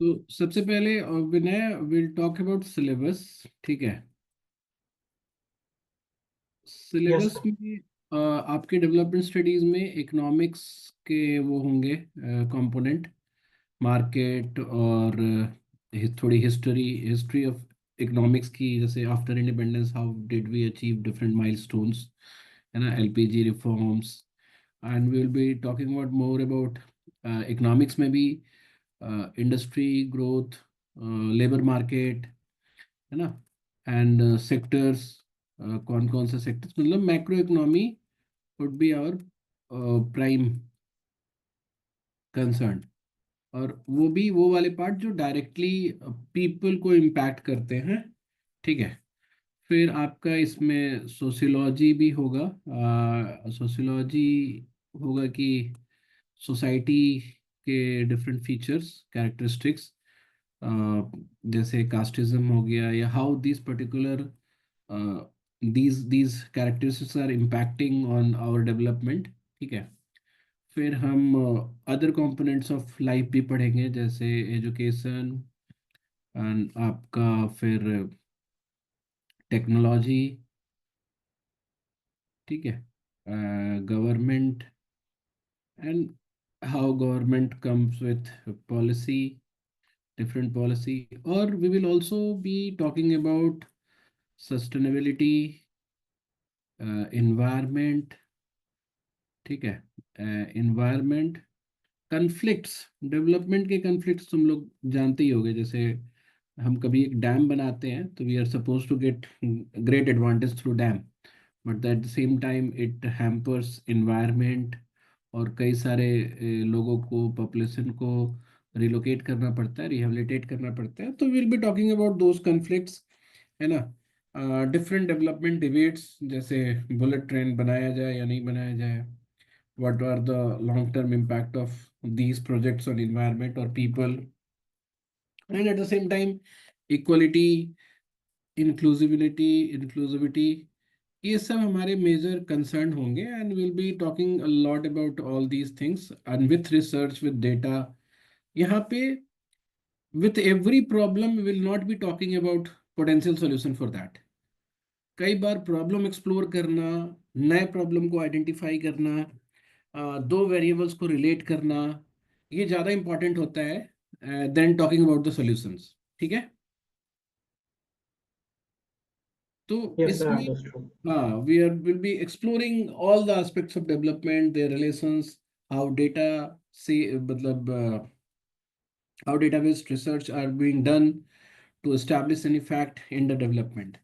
तो सबसे पहले विनय विल टॉक अबाउट सिलेबस। ठीक है। Yes syllabus sir. में आपके डेवलपमेंट स्टडीज में इकोनॉमिक्स के वो होंगे कंपोनेंट, मार्केट और थोड़ी हिस्ट्री हिस्ट्री ऑफ इकोनॉमिक्स की, जैसे after independence how did we achieve different milestones, है ना, LPG reforms. And we will be talking about more about economics में भी इंडस्ट्री ग्रोथ, लेबर मार्केट, है ना, एंड सेक्टर्स, कौन कौन से सेक्टर्स, मतलब macro economy would be our prime concern. और वो भी वो वाले पार्ट जो डायरेक्टली पीपल को इम्पैक्ट करते हैं। ठीक है। फिर आपका इसमें सोशियोलॉजी भी होगा। सोशियोलॉजी होगा कि सोसाइटी के डिफरेंट फीचर्स, कैरेक्टरिस्टिक्स, जैसे कास्टिज्म हो गया, या how this particular these characteristics are impacting on our development। ठीक है। फिर हम अदर कंपोनेंट्स ऑफ लाइफ भी पढ़ेंगे, जैसे एजुकेशन एंड आपका फिर टेक्नोलॉजी। ठीक है। Government and how government comes with policy, different policy. और we will also be talking about sustainability, environment. ठीक है। इन्वायरमेंट, कन्फ्लिक्ट्स, डेवलपमेंट के कन्फ्लिक्ट्स तुम लोग जानते ही होगे। जैसे हम कभी एक डैम बनाते हैं तो we are suppose to get great advantage through dam, but at the same time it hampers environment, और कई सारे लोगों को, पॉपुलेशन को रिलोकेट करना पड़ता है, रिहेबिलिटेट करना पड़ता है। तो will be talking about those conflicts, है ना। डिफरेंट डेवलपमेंट डिबेट्स, जैसे बुलेट ट्रेन बनाया जाए या नहीं बनाया जाए, what are the long term impact of these projects on environment or people, and at the same time equality, inclusivity, ये सब हमारे मेजर कंसर्न होंगे। And will be talking a lot about all these things and with research with data. यहाँ पे with every problem will not B talking about potential solution for that. कई बार problem explore करना, नए problem को identify करना, दो variables को relate करना, ये ज़्यादा इंपॉर्टेंट होता है then talking about the solutions. ठीक है। तो यस सर, इसमें अंडरस्टूड। हाँ, we are will be exploring all the aspects of development, their relations, how data से मतलब how database research are being done to establish any fact in the development।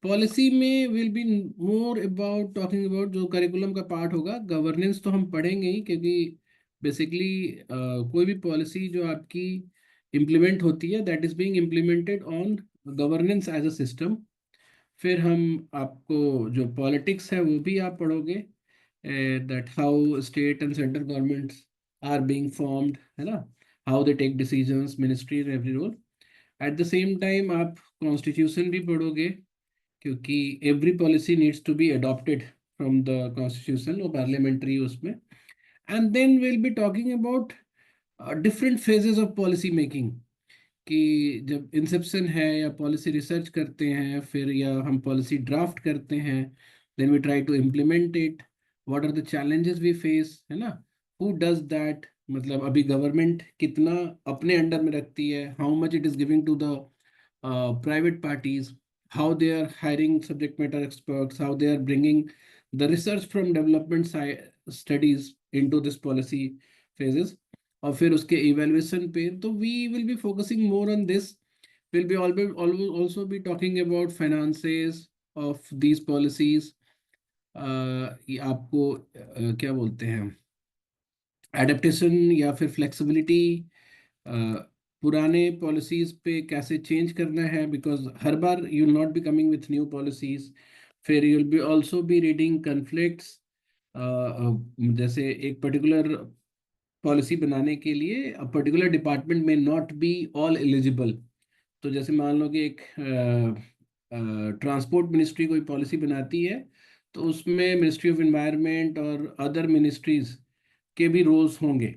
Policy में will be more about talking about, जो curriculum का part होगा, governance तो हम पढ़ेंगे ही, क्योंकि बेसिकली कोई भी पॉलिसी जो आपकी इम्प्लीमेंट होती है that is being implemented on governance as a system. फिर हम आपको जो पॉलिटिक्स है वो भी आप पढ़ोगे, that how state and central governments are being formed, है ना, how they take decisions, ministry every role. At the same time आप कॉन्स्टिट्यूशन भी पढ़ोगे, क्योंकि every policy needs to be adopted from the constitution, वो पार्लियामेंट्री उसमें। And then will be talking about different phases of policy making, कि जब Inception है या पॉलिसी रिसर्च करते हैं, फिर या हम पॉलिसी ड्राफ्ट करते हैं, then we try to implement it, what are the challenges we face, है ना, हु डज दैट, मतलब अभी गवर्नमेंट कितना अपने अंडर में रखती है, how much it is giving to the private parties, how they are hiring subject matter experts, how they are bringing the research from development studies into this policy phases, और फिर उसके evaluation पे। तो we will be focusing more on this। We'll be also be talking about finances of these policies। ये आपको क्या बोलते हैं, एडेप्टेशन या फिर फ्लेक्सिबिलिटी, पुराने पॉलिसीज पे कैसे चेंज करना है, बिकॉज हर बार you will not be coming with new policies. फिर you will be also be reading conflicts, जैसे एक पर्टिकुलर पॉलिसी बनाने के लिए पर्टिकुलर डिपार्टमेंट में नॉट बी ऑल एलिजिबल। तो जैसे मान लो कि एक ट्रांसपोर्ट मिनिस्ट्री कोई पॉलिसी बनाती है, तो उसमें मिनिस्ट्री ऑफ एनवायरनमेंट और अदर मिनिस्ट्रीज के भी रोल्स होंगे।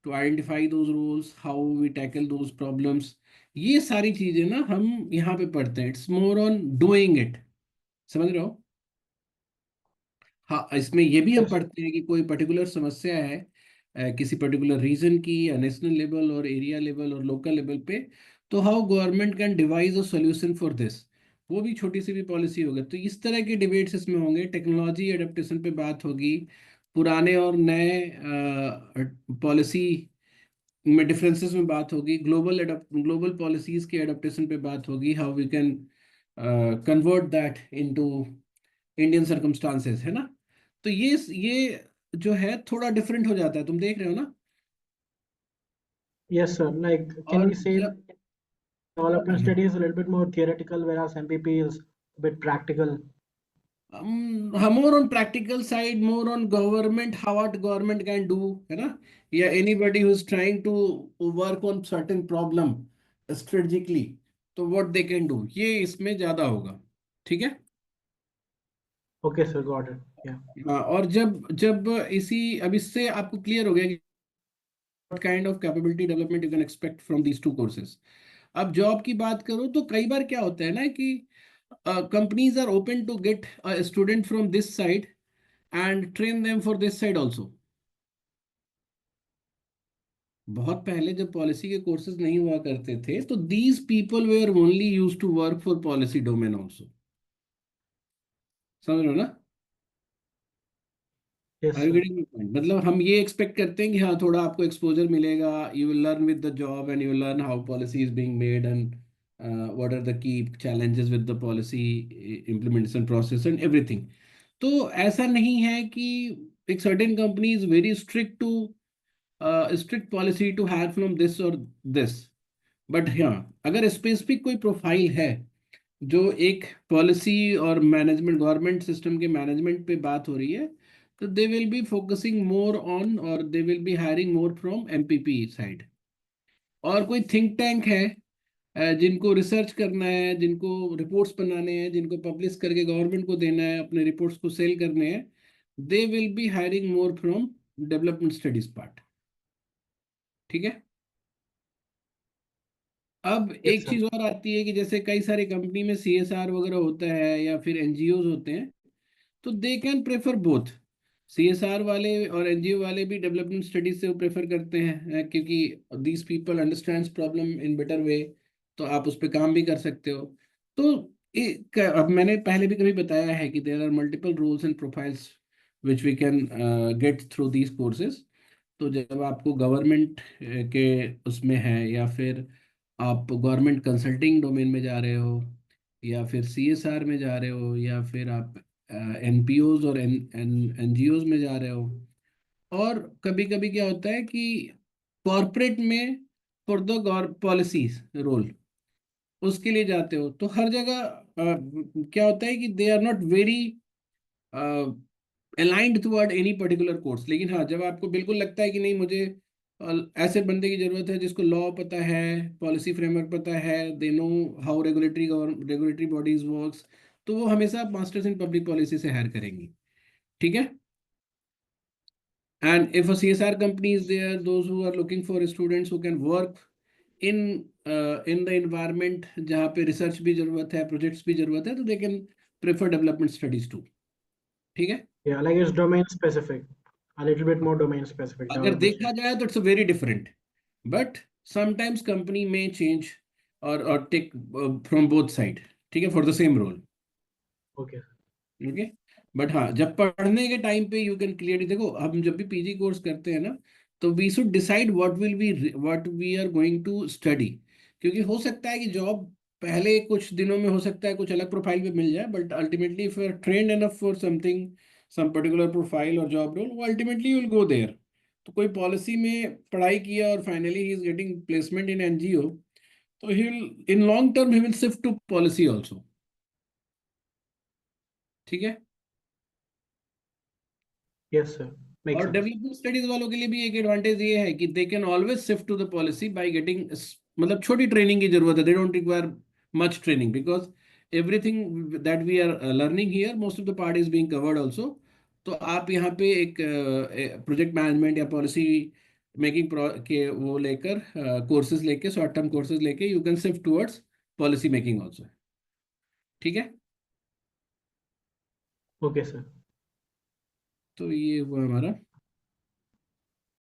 to identify those roles, how we tackle those problems. ये सारी चीजें ना हम यहाँ पे पढ़ते हैं. It's more on doing it. समझ रहे हो? हाँ, इसमें ये भी हम Yes. पढ़ते हैं कि कोई पर्टिकुलर समस्या है किसी पर्टिकुलर रीजन की, या नेशनल लेवल और एरिया लेवल और लोकल लेवल पे, तो how government can devise a solution for this. वो भी छोटी सी भी पॉलिसी होगी. तो इस तरह के डिबेट्स इसमें होंगे. टेक्नोलॉजी एडेप्टेशन पे बात होगी, पुराने और नए पॉलिसी में डिफरेंसेस में बात होगी, ग्लोबल पॉलिसीज के एडेप्टेशन पे बात होगी, how we can convert that into Indian circumstances, है ना. तो ये जो है थोड़ा डिफरेंट हो जाता है, तुम देख रहे हो ना. Yes, sir. Like, can और we say जब development study is a little bit more theoretical, whereas MPP is a bit practical? हम more on practical side, more on government, how what government can do, है ना, या anybody who is trying to work on certain problem strategically, तो what they can do, ये इसमें ज्यादा होगा. ठीक है. Okay, sir. Got it. Yeah. हाँ, और जब जब इसी अब इससे आपको क्लियर हो गया कि what kind of capability development you can expect from these two courses. अब जॉब की बात करो तो कई बार क्या होता है ना कि companies are open to get student from this side and train them for this side also. बहुत पहले जब पॉलिसी के कोर्सेज नहीं हुआ करते थे तो these people were only use to work for policy domain also. समझ लो ना. Yes, are you sir. Getting my point? मतलब हम ये एक्सपेक्ट करते हैं कि हाँ, थोड़ा आपको एक्सपोजर मिलेगा, you will learn with the job and you will learn how policy is being made and what are the key challenges with the policy implementation process and everything. तो ऐसा नहीं है कि एक certain company is very strict policy to have from this और this. But हाँ, अगर specific कोई प्रोफाइल है जो एक पॉलिसी और मैनेजमेंट, गवर्नमेंट सिस्टम के मैनेजमेंट पे बात हो रही है, तो they will be focusing more on, और they will be hiring more from MPP side. और कोई थिंक टैंक है जिनको रिसर्च करना है, जिनको रिपोर्ट्स बनाने हैं, जिनको पब्लिश करके गवर्नमेंट को देना है, अपने रिपोर्ट्स को सेल करने हैं, दे will be hiring more from development studies part. ठीक है. अब Yes, एक sir. चीज और आती है कि जैसे कई सारे कंपनी में सीएसआर वगैरह होता है या फिर एनजीओज होते हैं, तो they can prefer both. CSR वाले और एनजीओ वाले भी डेवलपमेंट स्टडीज से प्रेफर करते हैं क्योंकि these people understands problem in better way, तो आप उस पर काम भी कर सकते हो. तो अब मैंने पहले भी कभी बताया है कि there are multiple roles and profiles which we can get through these courses. तो जब आपको गवर्नमेंट के उसमें है, या फिर आप गवर्नमेंट कंसल्टिंग डोमेन में जा रहे हो, या फिर सीएसआर में जा रहे हो, या फिर आप एनपीओज और एनजीओज में जा रहे हो, और कभी कभी क्या होता है कि कॉरपोरेट में फॉर द पॉलिसीज रोल, उसके लिए जाते हो, तो हर जगह क्या होता है कि they are not very aligned toward any particular course. लेकिन हाँ, जब आपको बिल्कुल लगता है कि नहीं, मुझे ऐसे बंदे की जरूरत है जिसको लॉ पता है, पॉलिसी फ्रेमवर्क पता है, they know how regulatory bodies works, तो वो हमेशा मास्टर्स इन पब्लिक पॉलिसी से हायर करेंगी. ठीक है. And if a CSR company is there, those who are looking for students who can work in the environment जहाँ पे रिसर्च भी जरूरत है, प्रोजेक्ट्स भी जरूरत है, तो they can prefer development studies too. ठीक है. Yeah, like it's domain specific, a little bit more domain specific अगर development देखा study. जाए तो it's very different, but sometimes company में चेंज और टेक फ्रॉम बोथ साइड. ठीक है, for the same role. Okay. Okay. But हाँ, जब पढ़ने के टाइम पे यू कैन क्लियरली देखो, हम जब भी पीजी कोर्स करते हैं ना, तो we should decide what we are going to study. क्योंकि हो सकता है कि जॉब पहले कुछ दिनों में हो सकता है कुछ अलग प्रोफाइल पे मिल जाए, but ultimately if you are trained enough for something, some particular profile और जॉब रोल, वो ultimately you will go there. तो कोई पॉलिसी में पढ़ाई किया और finally he is getting placement in NGO, तो he will in long term he will shift to policy also. ठीक है. Yes, sir. Makes और sense. डेवलपमेंट स्टडीज वालों के लिए भी एक एडवांटेज ये है कि they can always shift to the policy by getting, मतलब छोटी ट्रेनिंग की जरूरत है, they don't require much training, because everything that we are learning here, most of the part is being covered also. तो आप यहाँ पे एक प्रोजेक्ट मैनेजमेंट या पॉलिसी मेकिंग के वो लेकर कोर्सेज लेके, शॉर्ट टर्म कोर्सेज लेके you can shift towards policy making also. ठीक है। Okay sir. तो ये हुआ हमारा